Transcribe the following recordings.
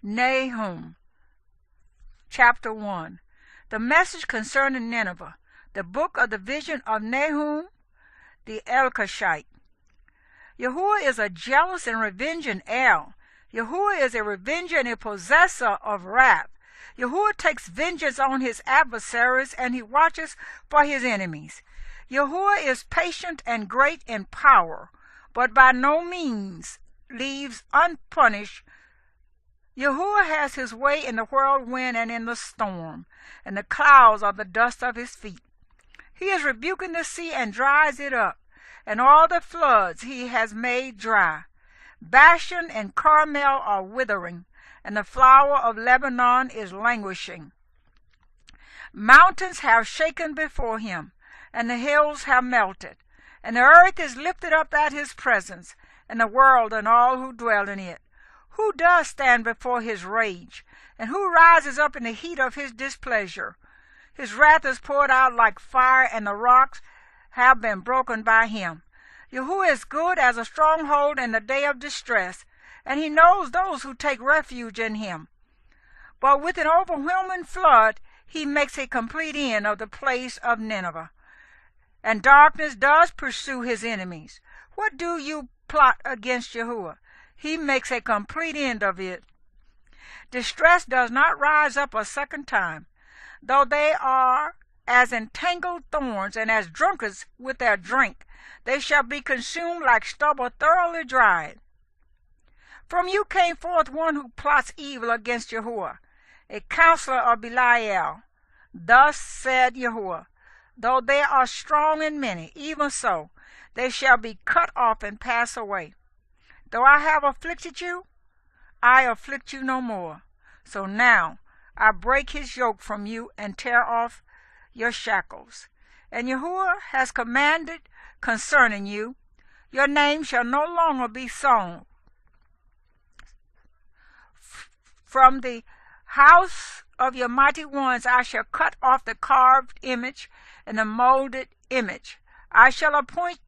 Nahum, chapter 1. The message concerning Nineveh. The book of the vision of Nahum the Elkoshite. Yahowah is a jealous and revenging El. Yahowah is a revenger and a possessor of wrath. Yahowah takes vengeance on his adversaries, and he watches for his enemies. Yahowah is patient and great in power, but by no means leaves unpunished. Yahowah has his way in the whirlwind and in the storm, and the clouds are the dust of his feet. He is rebuking the sea and dries it up, and all the floods he has made dry. Bashan and Carmel are withering, and the flower of Lebanon is languishing. Mountains have shaken before him, and the hills have melted, and the earth is lifted up at his presence, and the world and all who dwell in it. Who does stand before his rage, and who rises up in the heat of his displeasure? His wrath is poured out like fire, and the rocks have been broken by him. Yahowah is good as a stronghold in the day of distress, and he knows those who take refuge in him. But with an overwhelming flood he makes a complete end of the place of Nineveh, and darkness does pursue his enemies. What do you plot against Yahowah? He makes a complete end of it. Distress does not rise up a second time, though they are as entangled thorns and as drunkards with their drink. They shall be consumed like stubble thoroughly dried. From you came forth one who plots evil against Yahowah, a counselor of Belial. Thus said Yahowah, though they are strong and many, even so they shall be cut off and pass away. Though I have afflicted you, I afflict you no more. So now I break his yoke from you and tear off your shackles. And Yahowah has commanded concerning you, your name shall no longer be sown. From the house of your mighty ones I shall cut off the carved image and the molded image. I shall appoint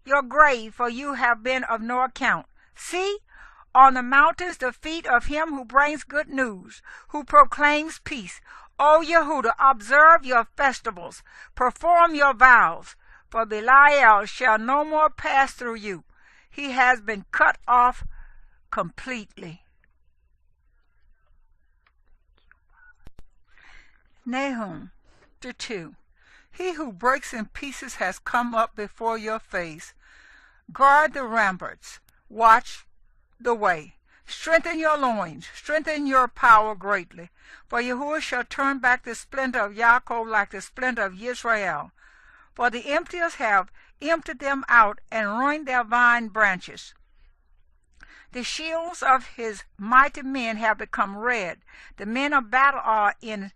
your grave, for you have been of no account. See, on the mountains the feet of him who brings good news, who proclaims peace. O Yehudah, observe your festivals, perform your vows, for Belial shall no more pass through you. He has been cut off completely. Nahum, chapter 2. He who breaks in pieces has come up before your face. Guard the ramparts, watch the way. Strengthen your loins, strengthen your power greatly. For Yahowah shall turn back the splendor of Yaakov like the splendor of Israel. For the emptiers have emptied them out and ruined their vine branches. The shields of his mighty men have become red. The men of battle are in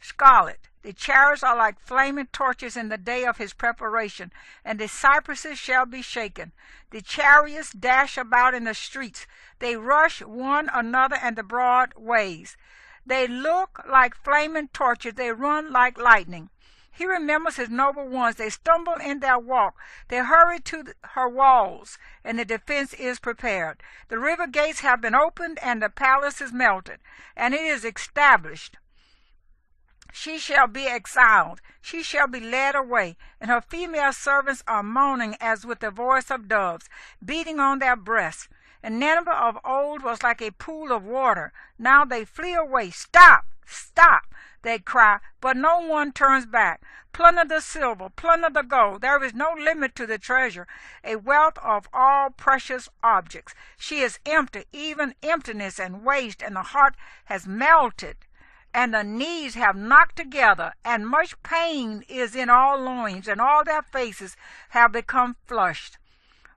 scarlet. The chariots are like flaming torches in the day of his preparation, and the cypresses shall be shaken. The chariots dash about in the streets. They rush one another in the broad ways. They look like flaming torches. They run like lightning. He remembers his noble ones. They stumble in their walk. They hurry to her walls, and the defense is prepared. The river gates have been opened, and the palace is melted, and it is established. She shall be exiled, she shall be led away, and her female servants are moaning as with the voice of doves, beating on their breasts. And Nineveh of old was like a pool of water. Now they flee away. Stop, stop, they cry, but no one turns back. Plunder the silver, plunder the gold. There is no limit to the treasure, a wealth of all precious objects. She is empty, even emptiness and waste, and the heart has melted, and the knees have knocked together, and much pain is in all loins, and all their faces have become flushed.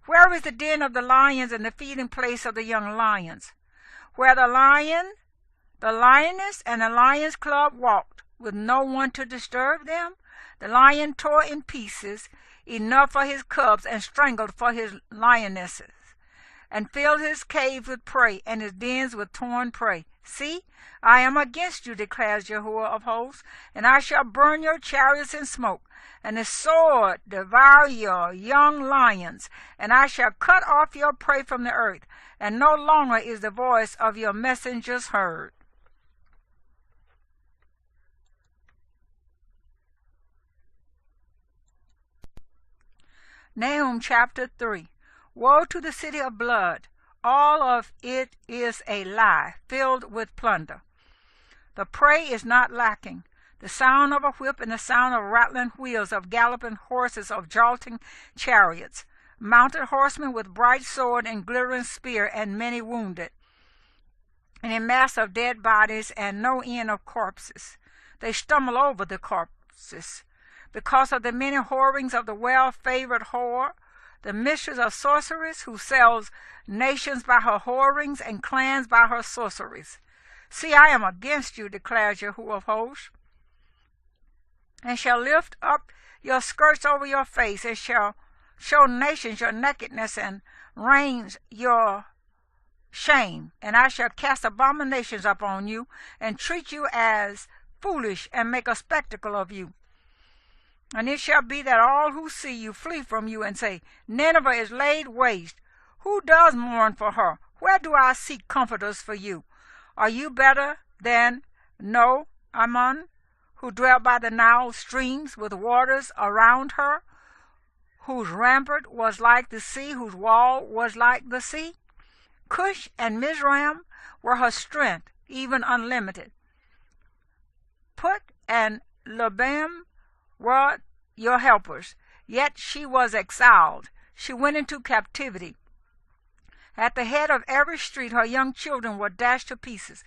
Where is the den of the lions and the feeding place of the young lions? Where the lion, the lioness, and the lion's club walked, with no one to disturb them? The lion tore in pieces enough for his cubs, and strangled for his lionesses. and filled his caves with prey, and his dens with torn prey. See, I am against you, declares Yahowah of hosts, and I shall burn your chariots in smoke, and the sword devour your young lions, and I shall cut off your prey from the earth, and no longer is the voice of your messengers heard. Nahum chapter 3. Woe to the city of blood! All of it is a lie, filled with plunder. The prey is not lacking. The sound of a whip and the sound of rattling wheels, of galloping horses, of jolting chariots, mounted horsemen with bright sword and glittering spear, and many wounded, and a mass of dead bodies and no end of corpses. They stumble over the corpses, because of the many whorings of the well-favored whore, the mistress of sorceries, who sells nations by her whorings and clans by her sorceries. See, I am against you, declares Yahowah of hosts, and shall lift up your skirts over your face, and shall show nations your nakedness and reigns your shame. And I shall cast abominations upon you, and treat you as foolish, and make a spectacle of you. And it shall be that all who see you flee from you, and say, Nineveh is laid waste. Who does mourn for her? Where do I seek comforters for you? Are you better than Ammon, who dwelt by the Nile streams, with waters around her, whose rampart was like the sea, whose wall was like the sea? Cush and Mizraim were her strength, even unlimited. Put and Lubim were your helpers, yet she was exiled. She went into captivity. At the head of every street her young children were dashed to pieces.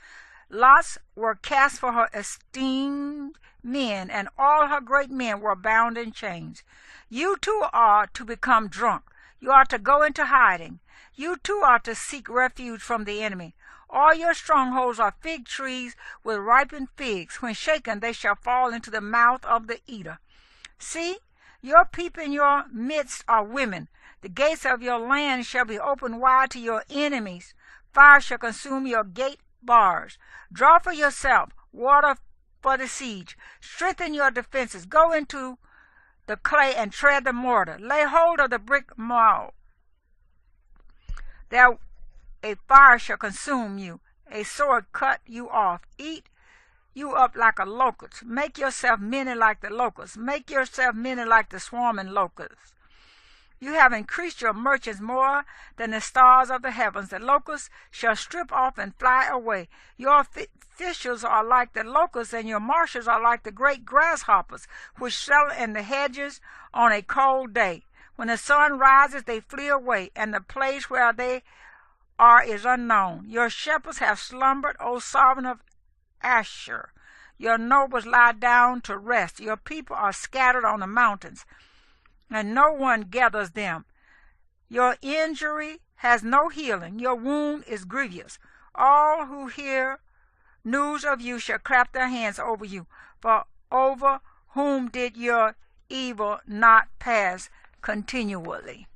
Lots were cast for her esteemed men, and all her great men were bound in chains. You too are to become drunk. You are to go into hiding. You too are to seek refuge from the enemy. All your strongholds are fig trees with ripened figs. When shaken, they shall fall into the mouth of the eater. See, your people in your midst are women. The gates of your land shall be opened wide to your enemies. Fire shall consume your gate bars. Draw for yourself water for the siege. Strengthen your defenses. Go into the clay and tread the mortar. Lay hold of the brick mold. There a fire shall consume you. A sword cut you off. Eat you up like a locust. Make yourself many like the locusts. Make yourself many like the swarming locusts. You have increased your merchants more than the stars of the heavens. The locusts shall strip off and fly away. Your officials are like the locusts, and your marshals are like the great grasshoppers, which settle in the hedges on a cold day. When the sun rises, they flee away, and the place where they are is unknown. Your shepherds have slumbered, O sovereign of Asher. Your nobles lie down to rest. Your people are scattered on the mountains, and no one gathers them. Your injury has no healing. Your wound is grievous. All who hear news of you shall clap their hands over you. For over whom did your evil not pass continually?